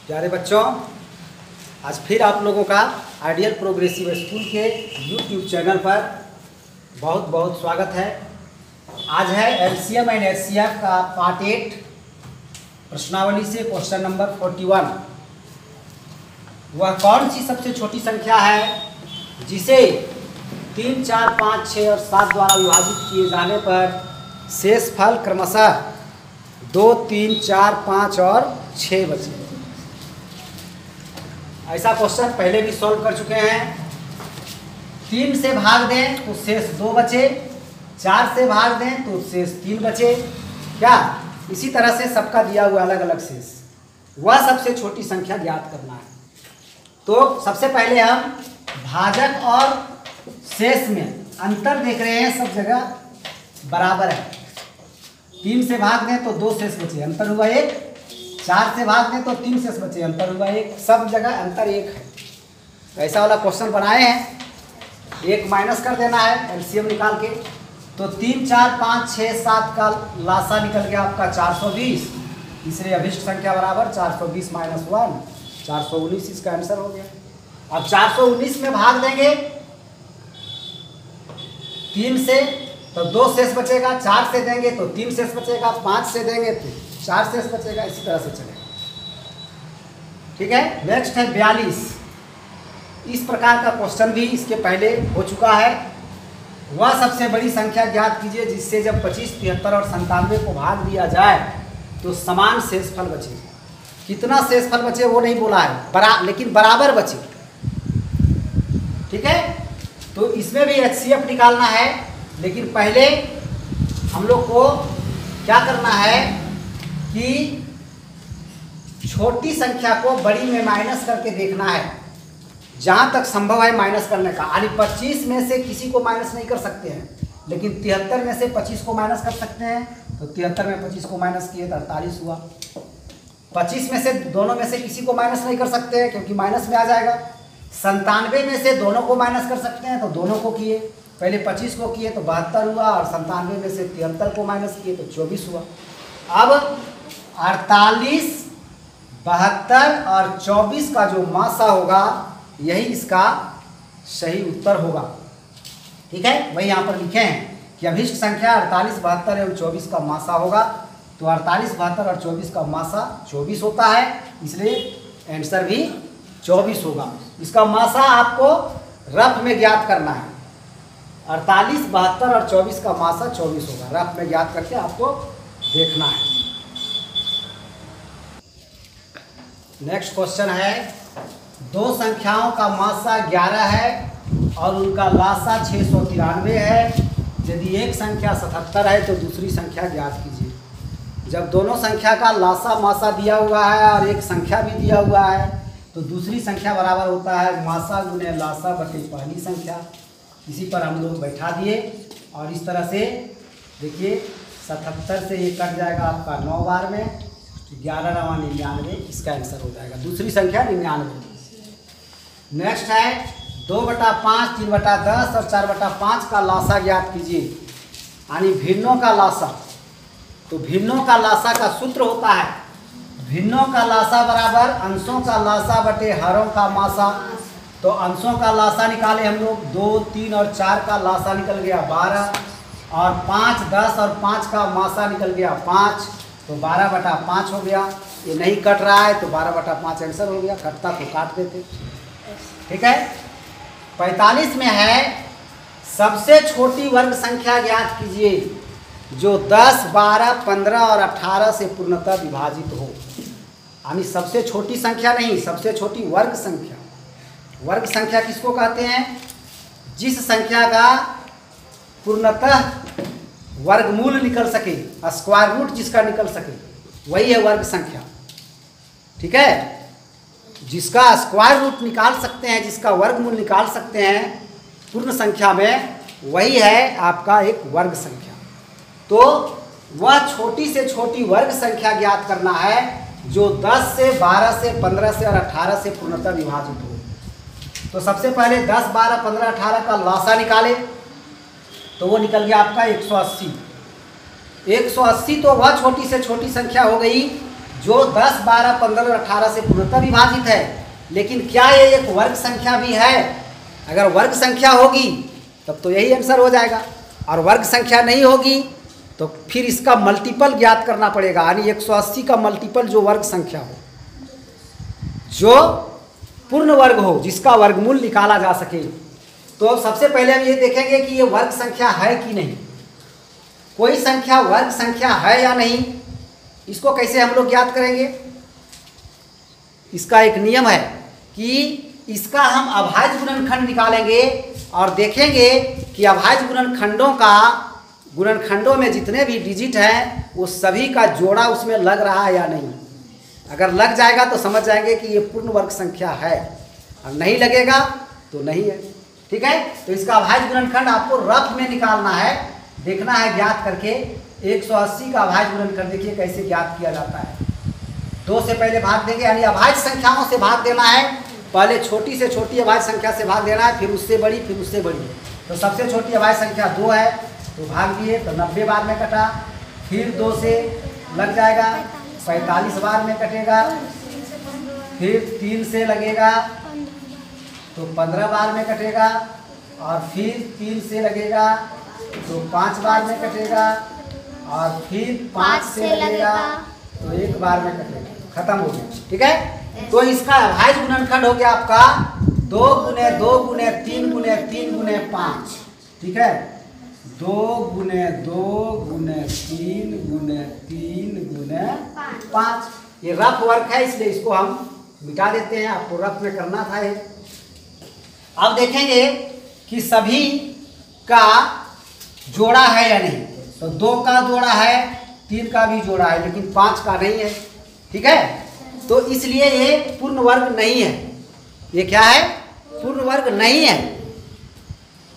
प्यारे बच्चों, आज फिर आप लोगों का आइडियल प्रोग्रेसिव स्कूल के यूट्यूब चैनल पर बहुत बहुत स्वागत है। आज है एलसीएम एंड एचसीएफ का पार्ट 8 प्रश्नावली से क्वेश्चन नंबर 41। वह कौन सी सबसे छोटी संख्या है जिसे 3, 4, 5, 6 और 7 द्वारा विभाजित किए जाने पर शेषफल क्रमशः 2, 3, 4, 5 और 6 बचे। ऐसा क्वेश्चन पहले भी सॉल्व कर चुके हैं। 3 से भाग दें तो शेष 2 बचे, 4 से भाग दें तो शेष 3 बचे। क्या इसी तरह से सबका दिया हुआ अलग अलग शेष, वह सबसे छोटी संख्या ज्ञात करना है। तो सबसे पहले हम भाजक और शेष में अंतर देख रहे हैं, सब जगह बराबर है। 3 से भाग दें तो 2 शेष बचे, अंतर हुआ 1। 4 से भाग दें तो 3 शेष बचे, अंतर हुआ 1। सब जगह अंतर 1 है। तो ऐसा वाला क्वेश्चन बनाए हैं, 1 माइनस कर देना है एलसीएम निकाल के। तो 3, 4, 5, 6, 7 का लासा निकल गया आपका 420। तीसरे अभिष्ट संख्या बराबर 420 माइनस 1, 419 इसका आंसर हो गया। अब 419 में भाग देंगे 3 से तो 2 शेष बचेगा, 4 से देंगे तो 3 शेष बचेगा, 5 से देंगे तो 4 शेष बचेगा। इसी तरह से चलेगा। ठीक है। नेक्स्ट है 42। इस प्रकार का क्वेश्चन भी इसके पहले हो चुका है। वह सबसे बड़ी संख्या ज्ञात कीजिए जिससे जब 25, 73 और 97 को भाग दिया जाए तो समान शेषफल बचे। कितना शेषफल बचे वो नहीं बोला है, लेकिन बराबर बचे। ठीक है। तो इसमें भी एचसीएफ निकालना है, लेकिन पहले हम लोग को क्या करना है कि छोटी संख्या को बड़ी में माइनस करके देखना है, जहाँ तक संभव है माइनस करने का। यानी 25 में से किसी को माइनस नहीं कर सकते हैं, लेकिन 73 में से 25 को माइनस कर सकते हैं। तो 73 में 25 को माइनस किए तो 48 हुआ। 25 में से दोनों में से किसी को माइनस नहीं कर सकते हैं क्योंकि माइनस में आ जाएगा। 97 में से दोनों को माइनस कर सकते हैं तो दोनों को किए। पहले 25 को किए तो 72 हुआ, और 97 में से 73 को माइनस किए तो 24 हुआ। अब 48, 72 और 24 का जो मासा होगा यही इसका सही उत्तर होगा। ठीक है। वही यहाँ पर लिखे हैं कि अभिष्ट संख्या 48, 72 एवं 24 का मासा होगा। तो 48, 72 और 24 का मासा 24 होता है, इसलिए आंसर भी 24 होगा। इसका मासा आपको रफ में ज्ञात करना है। 48, 72 और 24 का मासा 24 होगा। रफ में ज्ञात करके आपको देखना है। नेक्स्ट क्वेश्चन है, 2 संख्याओं का मासा 11 है और उनका लासा 693 है। यदि एक संख्या 77 है तो दूसरी संख्या ज्ञात कीजिए। जब दोनों संख्या का लासा मासा दिया हुआ है और एक संख्या भी दिया हुआ है तो दूसरी संख्या बराबर होता है मासा गुने लासा बटे पहली संख्या। इसी पर हम लोग बैठा दिए और इस तरह से देखिए 77 से ये कट जाएगा आपका 9 बार में, 11 9 99, इसका आंसर हो जाएगा। दूसरी संख्या 99। नेक्स्ट है 2/5, 3/10 और 4/5 का लासा ज्ञात कीजिए, यानी भिन्नों का लासा। तो भिन्नों का लासा का सूत्र होता है भिन्नों का लासा बराबर अंशों का लासा बटे हरों का मासा। तो अंशों का लासा निकाले हम लोग, 2, 3 और 4 का लासा निकल गया 12, और 5, 10 और 5 का मासा निकल गया 5। तो 12/5 हो गया। ये नहीं कट रहा है तो 12/5 आंसर हो गया। कटता तो काट देते। ठीक है। 45 में है सबसे छोटी वर्ग संख्या ज्ञात कीजिए जो 10, 12, 15 और 18 से पूर्णतः विभाजित हो। यानी सबसे छोटी संख्या नहीं, सबसे छोटी वर्ग संख्या। वर्ग संख्या किसको कहते हैं? जिस संख्या का पूर्णतः वर्गमूल निकल सके, स्क्वायर रूट जिसका निकल सके, वही है वर्ग संख्या। ठीक है। जिसका स्क्वायर रूट निकाल सकते हैं, जिसका वर्गमूल निकाल सकते हैं पूर्ण संख्या में, वही है आपका एक वर्ग संख्या। तो वह छोटी से छोटी वर्ग संख्या ज्ञात करना है जो 10 से 12 से 15 से और 18 से पूर्णतः विभाजित हो। तो सबसे पहले 10, 12, 15, 18 का लासा निकाले तो वो निकल गया आपका 180। 180 तो वह छोटी से छोटी संख्या हो गई जो 10, 12, 15 और 18 से पूर्णतः विभाजित है, लेकिन क्या ये एक वर्ग संख्या भी है? अगर वर्ग संख्या होगी तब तो यही आंसर हो जाएगा, और वर्ग संख्या नहीं होगी तो फिर इसका मल्टीपल ज्ञात करना पड़ेगा, यानी 180 का मल्टीपल जो वर्ग संख्या हो, जो पूर्ण वर्ग हो, जिसका वर्गमूल निकाला जा सके। तो सबसे पहले हम ये देखेंगे कि ये वर्ग संख्या है कि नहीं। कोई संख्या वर्ग संख्या है या नहीं, इसको कैसे हम लोग ज्ञात करेंगे? इसका एक नियम है कि इसका हम अभाज्य गुणनखंड निकालेंगे और देखेंगे कि अभाज्य गुणनखंडों में जितने भी डिजिट हैं वो सभी का जोड़ा उसमें लग रहा है या नहीं। अगर लग जाएगा तो समझ जाएंगे कि ये पूर्ण वर्ग संख्या है, और नहीं लगेगा तो नहीं है। ठीक है, तो इसका अभाज्य गुणनखंड आपको रफ में निकालना है, देखना है ज्ञात करके। 180 का अभाज्य गुणनखंड देखिए कैसे ज्ञात किया जाता है। 2 से पहले भाग देंगे, यानी अभाज्य संख्याओं से भाग देना है। पहले छोटी से छोटी अभाज्य संख्या से भाग देना है, फिर उससे बड़ी, फिर उससे बड़ी। तो सबसे छोटी अभाज्य संख्या 2 है, तो भाग दिए तो 90 बार में कटा। फिर 2 से लग जाएगा 45 बार में कटेगा। फिर 3 से लगेगा तो 15 बार में कटेगा, और फिर 3 से लगेगा तो 5 बार में कटेगा, और फिर 5 से लगेगा तो 1 बार में कटेगा। खत्म हो गया। ठीक है, तो इसका अभाज्य गुणनखंड हो गया आपका 2 गुने 2 गुने 3 गुने 3 गुने 5। ठीक है, 2 गुने 2 गुने 3 गुने 3 गुने 5। ये रफ वर्क है, इसलिए इसको हम मिटा देते हैं, आपको रफ में करना था ये। अब देखेंगे कि सभी का जोड़ा है या नहीं। तो 2 का जोड़ा है, 3 का भी जोड़ा है, लेकिन 5 का नहीं है। ठीक है, तो इसलिए ये पूर्ण वर्ग नहीं है। ये क्या है? पूर्ण वर्ग नहीं है।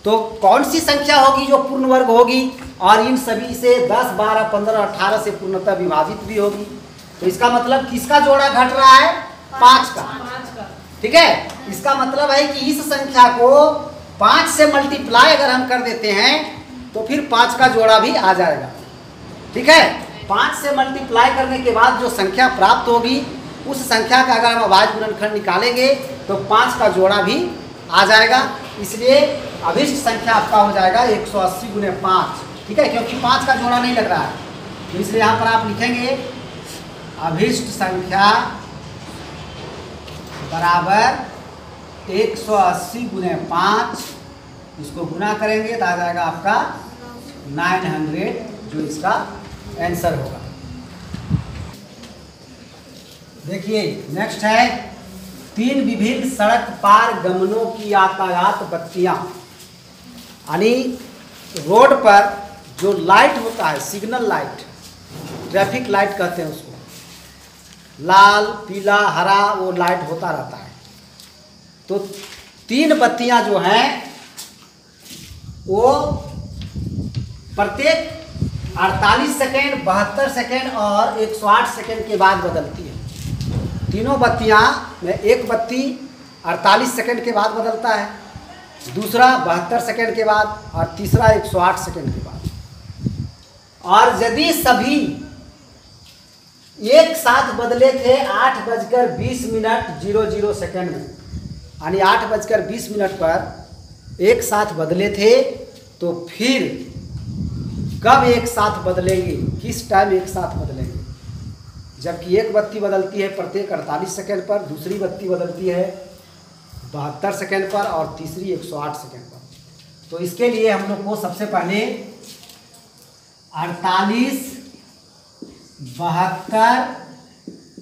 तो कौन सी संख्या होगी जो पूर्ण वर्ग होगी और इन सभी से 10, 12, 15, 18 से पूर्णतः विभाजित भी होगी? तो इसका मतलब किसका जोड़ा घट रहा है? 5 का। ठीक है, इसका मतलब है कि इस संख्या को 5 से मल्टीप्लाई अगर हम कर देते हैं तो फिर 5 का जोड़ा भी आ जाएगा। ठीक है, 5 से मल्टीप्लाई करने के बाद जो संख्या प्राप्त होगी उस संख्या का अगर हम अभाज्य गुणनखंड निकालेंगे तो 5 का जोड़ा भी आ जाएगा। इसलिए अभिष्ट संख्या आपका हो जाएगा 180 गुने 5। ठीक है, क्योंकि 5 का जोड़ा नहीं लग रहा है, तो इसलिए यहाँ पर आप लिखेंगे अभिष्ट संख्या बराबर 180 गुने 5। इसको गुना करेंगे तो आ जाएगा आपका 900, जो इसका आंसर होगा। देखिए नेक्स्ट है 3 विभिन्न सड़क पार गमनों की यातायात बत्तियां, यानी रोड पर जो लाइट होता है, सिग्नल लाइट, ट्रैफिक लाइट कहते हैं उसको, लाल, पीला, हरा, वो लाइट होता रहता है। तो 3 बत्तियां जो हैं वो प्रत्येक 48 सेकेंड, 72 सेकेंड और 108 सेकेंड के बाद बदलती है। तीनों बत्तियां में एक बत्ती 48 सेकेंड के बाद बदलता है, दूसरा 72 सेकेंड के बाद, और तीसरा 108 सेकेंड के बाद। और यदि सभी एक साथ बदले थे 8:20:00 में, यानी 8:20 पर एक साथ बदले थे, तो फिर कब एक साथ बदलेंगे, किस टाइम एक साथ बदलेंगे? जबकि एक बत्ती बदलती है प्रत्येक 48 सेकेंड पर, दूसरी बत्ती बदलती है 72 सेकेंड पर, और तीसरी 108 सेकेंड पर। तो इसके लिए हम लोग को सबसे पहले 48, 72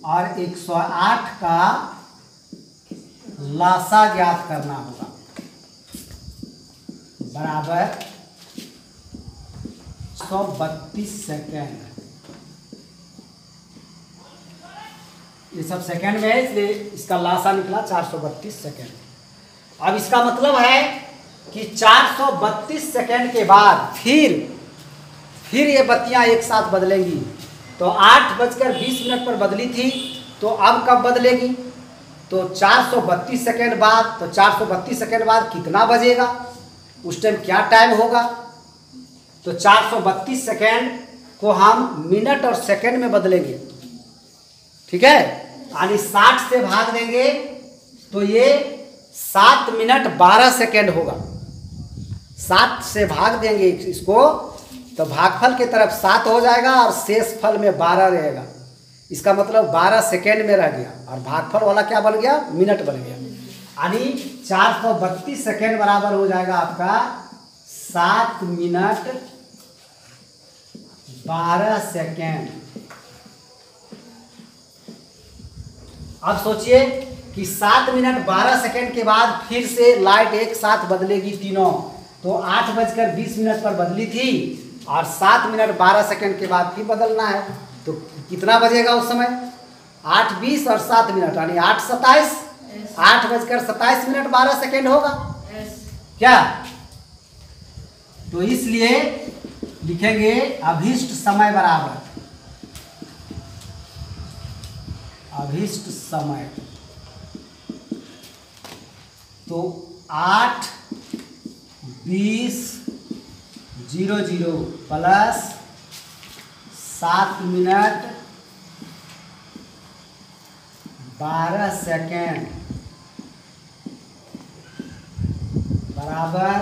और 108 का लासा ज्ञात करना होगा, बराबर 132 सेकेंड। ये सब सेकेंड में है, इसलिए इसका लासा निकला 432 सेकेंड। अब इसका मतलब है कि 432 सेकेंड के बाद फिर ये बत्तियां एक साथ बदलेंगी। तो 8:20 पर बदली थी, तो अब कब बदलेगी? तो 432 सेकेंड बाद। तो 432 सेकेंड बाद कितना बजेगा, उस टाइम क्या टाइम होगा? तो 432 सेकेंड को हम मिनट और सेकेंड में बदलेंगे। ठीक है, यानी 60 से भाग देंगे तो ये 7 मिनट 12 सेकेंड होगा। 7 से भाग देंगे इसको तो भागफल की तरफ 7 हो जाएगा और शेष फल में 12 रहेगा। इसका मतलब 12 सेकेंड में रह गया और भागफल वाला क्या बन गया, मिनट बन गया। यानी 432 सेकेंड बराबर हो जाएगा आपका 7 मिनट 12 सेकेंड। अब सोचिए कि 7 मिनट 12 सेकेंड के बाद फिर से लाइट एक साथ बदलेगी तीनों, तो 8:20 पर बदली थी और 7 मिनट 12 सेकेंड के बाद फिर बदलना है, तो कितना बजेगा उस समय, 8:20 और 7 मिनट यानी 8:27, 8:27 12 सेकेंड होगा क्या। तो इसलिए लिखेंगे अभीष्ट समय बराबर, अभीष्ट समय तो 8:20 प्लस 7 मिनट 12 सेकेंड बराबर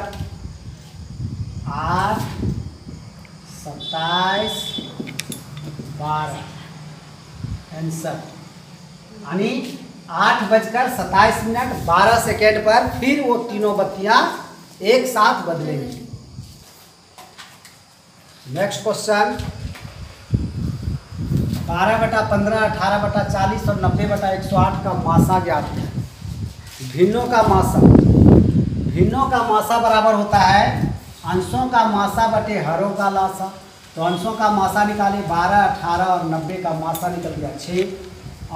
8:27 आंसर। यानी 8:27 पर फिर वो तीनों बत्तियां एक साथ बदलेंगी। नेक्स्ट क्वेश्चन 12/15, 18/40 और 90/108 का मासा ज्ञात है। भिन्नों का मासा, भिन्नों का मासा बराबर होता है अंशों का मासा बटे हरों का लासा। तो अंशों का मासा निकाले 12, 18 और 90 का मासा निकल गया 6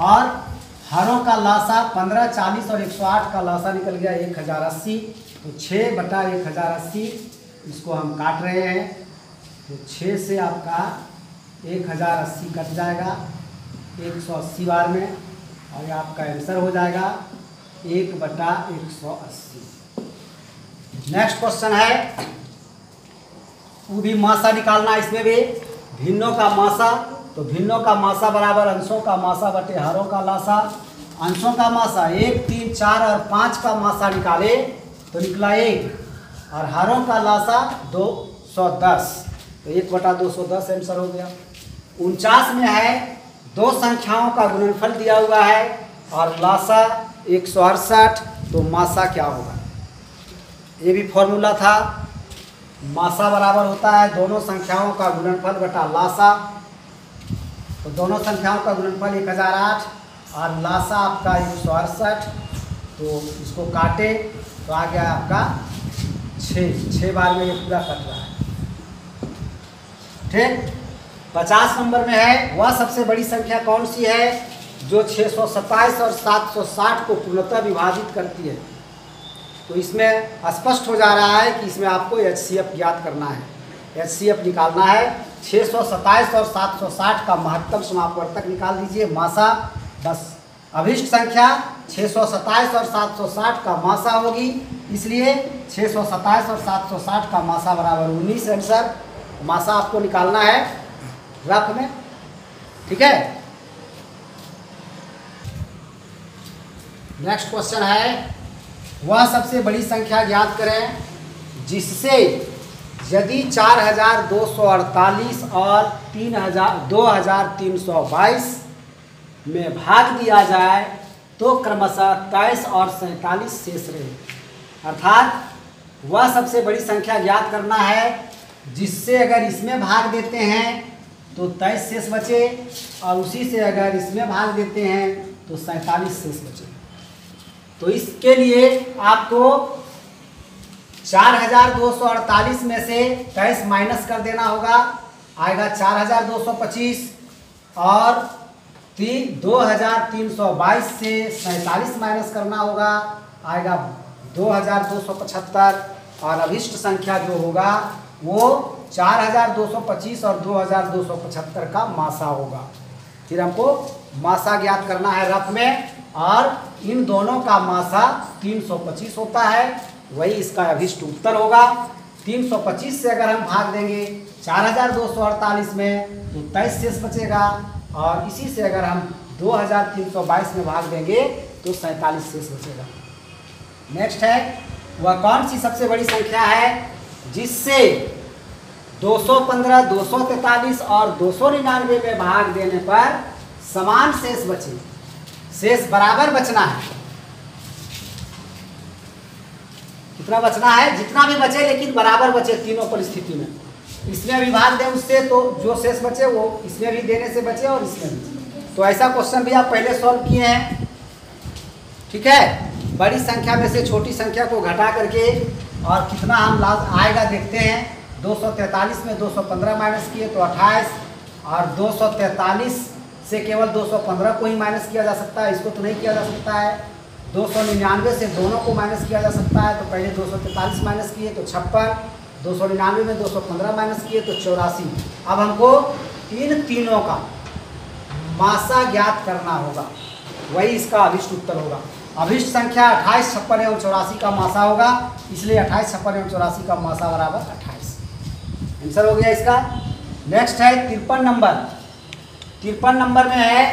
और हरों का लासा 15, 40 और 108 का लासा निकल गया 1080। तो 6/1080 इसको हम काट रहे हैं तो 6 से आपका 1080 कट जाएगा 180 बार में और ये आपका आंसर हो जाएगा 1/180। नेक्स्ट क्वेश्चन है वो भी मासा निकालना, इसमें भी भिन्नों का मासा। तो भिन्नों का मासा बराबर अंशों का मासा बटे हरों का लासा। अंशों का मासा 1, 3, 4 और 5 का मासा निकाले तो निकला 1 और हरों का लासा 210, तो 1/210 आंसर हो गया। 49 में है दो संख्याओं का गुणनफल दिया हुआ है और लासा 168, तो मासा क्या होगा। ये भी फॉर्मूला था, मासा बराबर होता है दोनों संख्याओं का गुणनफल बटा लासा। तो दोनों संख्याओं का गुणनफल 1008 और लासा आपका 168, तो इसको काटे तो आ गया आपका 6 बार में ये पूरा कट रहा है। ठीक, 50 नंबर में है वह सबसे बड़ी संख्या कौन सी है जो 627 और 760 को पूर्णतः विभाजित करती है। तो इसमें स्पष्ट हो जा रहा है कि इसमें आपको HCF ज्ञात करना है, HCF निकालना है। 627 और 760 का महत्तम समापवर्तक निकाल दीजिए, मासा। बस अभिष्ट संख्या 627 और 760 का मासा होगी, इसलिए 627 और 760 का मासा बराबर 19 आंसर। मासा आपको निकालना है रफ में, ठीक है। नेक्स्ट क्वेश्चन है वह सबसे बड़ी संख्या ज्ञात करें जिससे यदि 4248 और 2322 में भाग दिया जाए तो क्रमशः 23 और 47 शेष रहे। अर्थात वह सबसे बड़ी संख्या ज्ञात करना है जिससे अगर इसमें भाग देते हैं तो 23 शेष बचे और उसी से अगर इसमें भाग देते हैं तो 47 शेष बचे। तो इसके लिए आपको 4248 में से 23 माइनस कर देना होगा, आएगा 4225 और 2322 से 47 माइनस करना होगा, आएगा 2275 और अभिष्ट संख्या जो होगा वो 4225 और 2275 का मासा होगा। फिर हमको मासा ज्ञात करना है रफ में और इन दोनों का मासा 325 होता है, वही इसका अभिष्ट उत्तर होगा। 325 से अगर हम भाग देंगे 4248 में तो 23 शेष बचेगा और इसी से अगर हम 2322 में भाग देंगे तो 47 शेष बचेगा। नेक्स्ट है, वह कौन सी सबसे बड़ी संख्या है जिससे 215, 243 और 299 में भाग देने पर समान शेष बचे। शेष बराबर बचना है। कितना बचना है? जितना भी बचे लेकिन बराबर बचे तीनों परिस्थिति में। इसमें भी भाग दें उससे तो जो शेष बचे वो इसमें भी देने से बचे और इसमें भी। तो ऐसा क्वेश्चन भी आप पहले सॉल्व किए हैं, ठीक है। बड़ी संख्या में से छोटी संख्या को घटा करके और कितना हम लाभ आएगा देखते हैं। 243 में 215 माइनस किए तो 28, और 243 से केवल 215 को ही माइनस किया जा सकता है, इसको तो नहीं किया जा सकता है। 299 से दोनों को माइनस किया जा सकता है, तो पहले 243 माइनस किए तो 56, 299 में 215 माइनस किए तो 84। अब हमको इन तीनों का मासा ज्ञात करना होगा, वही इसका अभिष्ट उत्तर होगा। अभिष्ट संख्या 28, 56 एवं 84 का मासा होगा, इसलिए 28, 56 एवं 84 का मासा बराबर 28। आंसर हो गया इसका। नेक्स्ट है 53 नंबर। 53 नंबर में है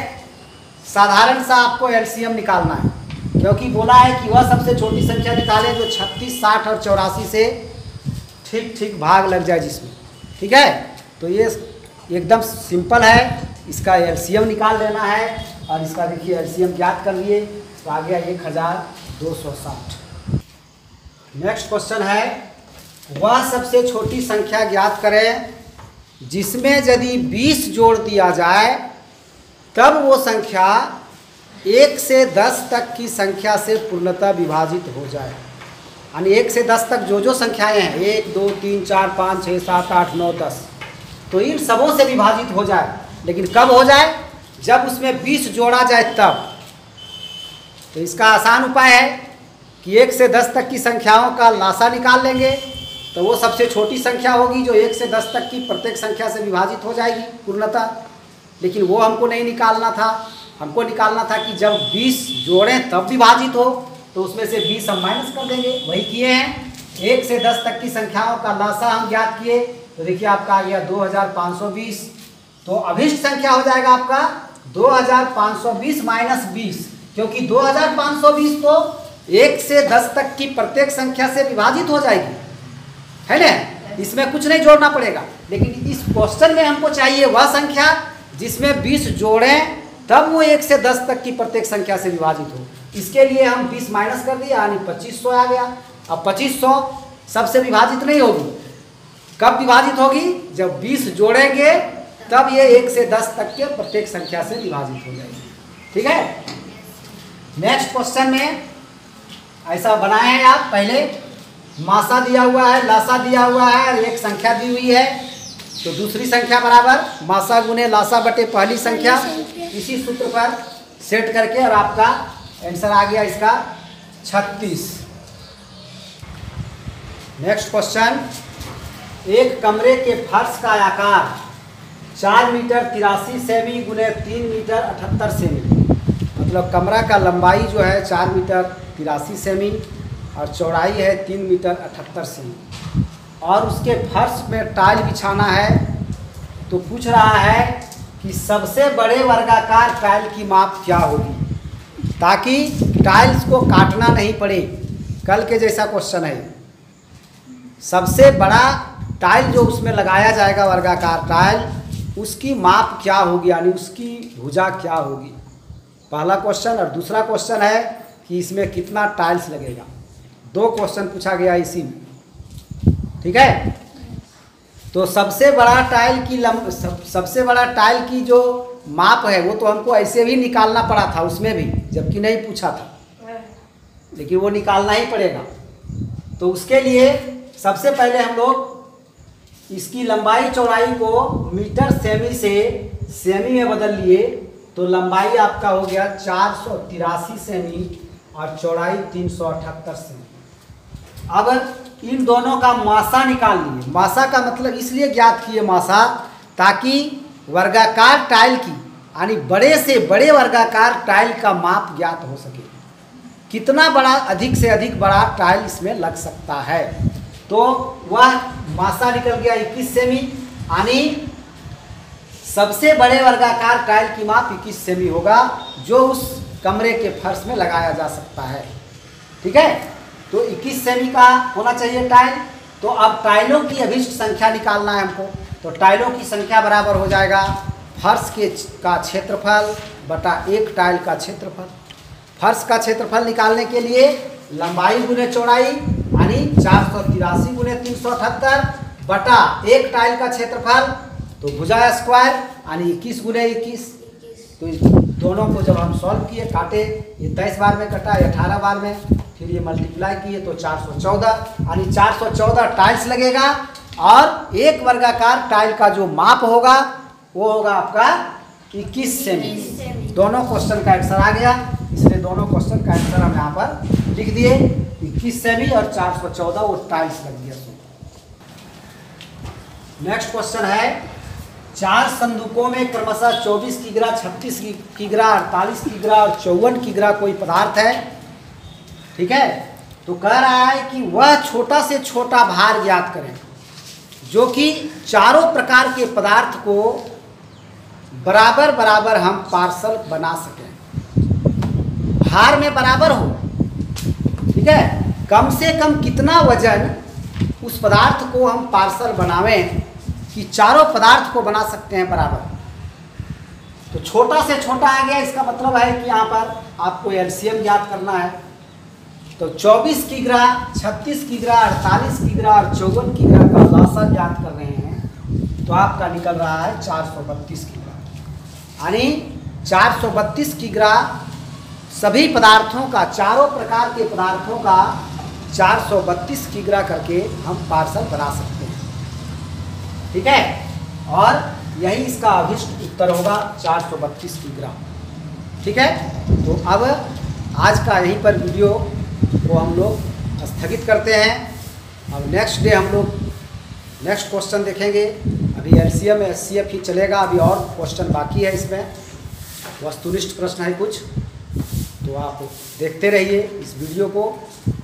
साधारण सा आपको एलसीएम निकालना है, क्योंकि बोला है कि वह सबसे छोटी संख्या निकाले जो 36, 60 और 84 से ठीक ठीक भाग लग जाए जिसमें, ठीक है। तो ये एकदम सिंपल है, इसका एलसीएम निकाल लेना है और इसका देखिए एलसीएम ज्ञात कर लिए तो आ गया 1260। नेक्स्ट क्वेश्चन है, वह सबसे छोटी संख्या ज्ञात करें जिसमें यदि 20 जोड़ दिया जाए तब वो संख्या 1 से 10 तक की संख्या से पूर्णतः विभाजित हो जाए। यानी 1 से 10 तक जो जो संख्याएं हैं 1, 2, 3, 4, 5, 6, 7, 8, 9, 10 तो इन सबों से विभाजित हो जाए। लेकिन कब हो जाए? जब उसमें 20 जोड़ा जाए तब। तो इसका आसान उपाय है कि 1 से 10 तक की संख्याओं का लासा निकाल लेंगे तो वो सबसे छोटी संख्या होगी जो 1 से 10 तक की प्रत्येक संख्या से विभाजित हो जाएगी पूर्णतः। लेकिन वो हमको नहीं निकालना था, हमको निकालना था कि जब 20 जोड़ें तब विभाजित हो, तो उसमें से 20 हम माइनस कर देंगे, वही किए हैं। 1 से 10 तक की संख्याओं का लासा हम ज्ञात किए तो देखिए आपका आ गया 2520। तो अभिष्ट संख्या हो जाएगा आपका 2520 माइनस 20, क्योंकि 2520 तो 1 से 10 तक की प्रत्येक संख्या से विभाजित हो जाएगी, है ना। इसमें कुछ नहीं जोड़ना पड़ेगा। लेकिन इस क्वेश्चन में हमको चाहिए वह संख्या जिसमें 20 जोड़ें तब वो 1 से 10 तक की प्रत्येक संख्या से विभाजित हो। इसके लिए हम 20 माइनस कर दिया यानी 2500 आ गया। अब 2500 सबसे विभाजित नहीं होगी, कब विभाजित होगी? जब 20 जोड़ेंगे तब ये 1 से 10 तक के प्रत्येक संख्या से विभाजित हो जाएगी, ठीक है। नेक्स्ट क्वेश्चन में ऐसा बनाए हैं आप, पहले मासा दिया हुआ है, लासा दिया हुआ है, एक संख्या दी हुई है तो दूसरी संख्या बराबर मासा गुने लासा बटे पहली संख्या, इसी सूत्र पर सेट करके और आपका आंसर आ गया इसका 36। नेक्स्ट क्वेश्चन, एक कमरे के फर्श का आकार 4 मीटर 83 सेमी गुने 3 मीटर 78 सेमी, मतलब कमरा का लंबाई जो है 4 मीटर 83 सेमी और चौड़ाई है 3 मीटर 78 सेमी, और उसके फर्श में टाइल बिछाना है। तो पूछ रहा है कि सबसे बड़े वर्गाकार टाइल की माप क्या होगी, ताकि टाइल्स को काटना नहीं पड़े। कल के जैसा क्वेश्चन है। सबसे बड़ा टाइल जो उसमें लगाया जाएगा वर्गाकार टाइल, उसकी माप क्या होगी, यानी उसकी भुजा क्या होगी, पहला क्वेश्चन। और दूसरा क्वेश्चन है कि इसमें कितना टाइल्स लगेगा। 2 क्वेश्चन पूछा गया इसी में, ठीक है। तो सबसे बड़ा टाइल की जो माप है वो तो हमको ऐसे भी निकालना पड़ा था उसमें भी, जबकि नहीं पूछा था, लेकिन वो निकालना ही पड़ेगा। तो उसके लिए सबसे पहले हम लोग इसकी लंबाई चौड़ाई को मीटर सेमी से सेमी में बदल लिए, तो लंबाई आपका हो गया 483 सेमी और चौड़ाई 378 सेमी। अब इन दोनों का मासा निकाल लिए। मासा का मतलब इसलिए ज्ञात किए मासा, ताकि वर्गाकार टाइल की यानी बड़े से बड़े वर्गाकार टाइल का माप ज्ञात हो सके। कितना बड़ा, अधिक से अधिक बड़ा टाइल इसमें लग सकता है। तो वह मासा निकल गया 21 सेमी, यानी सबसे बड़े वर्गाकार टाइल की माप 21 सेमी होगा जो उस कमरे के फर्श में लगाया जा सकता है। ठीक है, तो 21 सेमी का होना चाहिए टाइल। तो अब टाइलों की अभिष्ट संख्या निकालना है हमको। तो टाइलों की संख्या बराबर हो जाएगा फर्श का क्षेत्रफल बटा एक टाइल का क्षेत्रफल। फर्श का क्षेत्रफल निकालने के लिए लंबाई गुने चौड़ाई यानी 483 गुने 378 बटा एक टाइल का क्षेत्रफल, तो भुजा स्क्वायर यानी 21 गुने 21। तो इस दोनों को जब हम सॉल्व किए, काटे, ये 23 बार में कटा, ये 18 बार में, फिर ये मल्टीप्लाई किए तो 414 यानी 414 टाइल्स लगेगा। और एक वर्गाकार टाइल का जो माप होगा वो होगा आपका 21 सेमी। दोनों क्वेश्चन का आंसर आ गया, इसलिए दोनों क्वेश्चन का आंसर हम यहाँ पर लिख दिए। 21 सेमी और 414 वो टाइल्स लग दिया। नेक्स्ट क्वेश्चन है, 4 संदूकों में क्रमशः 24 किग्रा, 36 किग्रा, 48 किग्रा और 54 किग्रा कोई पदार्थ है। ठीक है, तो कह रहा है कि वह छोटा से छोटा भार ज्ञात करें जो कि चारों प्रकार के पदार्थ को बराबर बराबर हम पार्सल बना सकें। भार में बराबर हो, ठीक है, कम से कम कितना वजन उस पदार्थ को हम पार्सल बनावें कि चारों पदार्थ को बना सकते हैं बराबर। तो छोटा से छोटा आ गया, इसका मतलब है कि यहाँ पर आपको एलसीएम ज्ञात करना है। तो 24 किग्रा, 36 किग्रा, 48 किग्रा और 54 किग्रा का लासा ज्ञात कर रहे हैं, तो आपका निकल रहा है 432 किग्रा। यानी 432 किग्रा सभी पदार्थों का, चारों प्रकार के पदार्थों का 432 किग्रा करके हम पार्सल बना सकते हैं। ठीक है, और यही इसका अभिष्ट उत्तर होगा 432 किग्रा। ठीक है, तो अब आज का यहीं पर वीडियो को हम लोग स्थगित करते हैं। अब नेक्स्ट डे हम लोग नेक्स्ट क्वेश्चन देखेंगे। अभी एलसीएम एचसीएफ ही चलेगा, अभी और क्वेश्चन बाकी है, इसमें वस्तुनिष्ठ प्रश्न है कुछ, तो आप देखते रहिए इस वीडियो को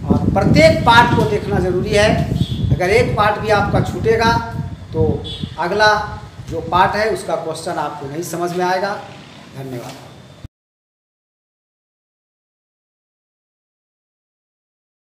और प्रत्येक पार्ट को देखना ज़रूरी है। अगर एक पार्ट भी आपका छूटेगा तो अगला जो पार्ट है उसका क्वेश्चन आपको नहीं समझ में आएगा। धन्यवाद।